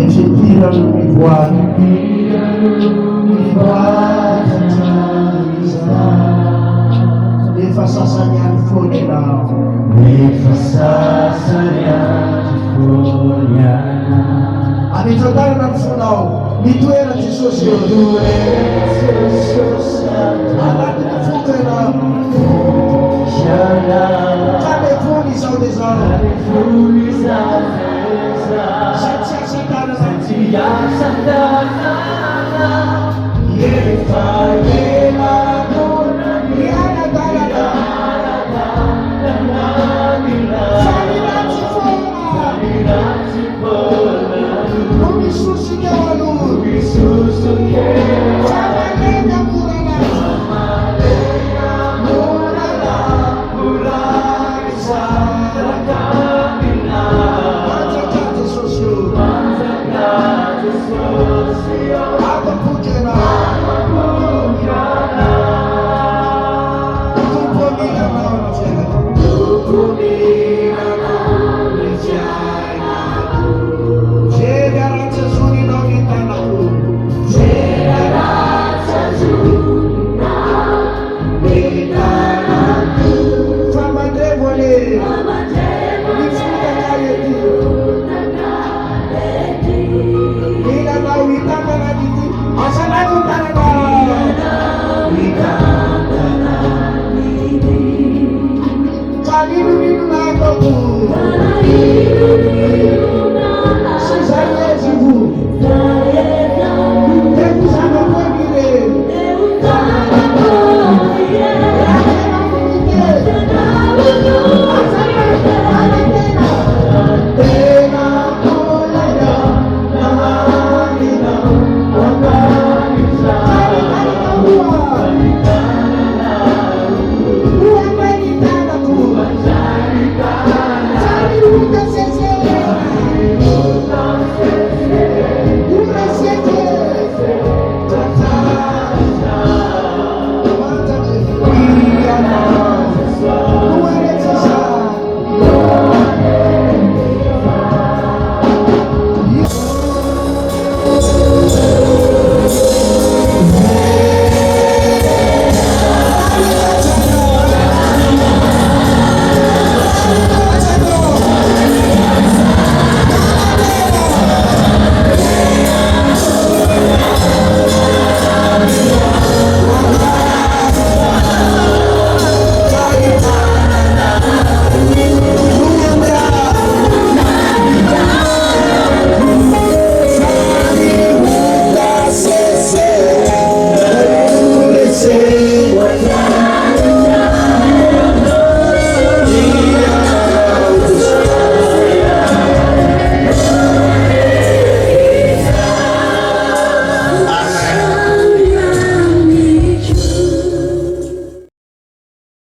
Efitirano mivoaka efa sasany any foana ianao, efa sasany any foana ianao. anitradarana ny fonao mitoera Jesosy eo, anatiny foko ianao, kalevony izao dia izao, satria satanana efa elano mianadalana famiratsy foana no misosoka eo aloha famalena morana Yes.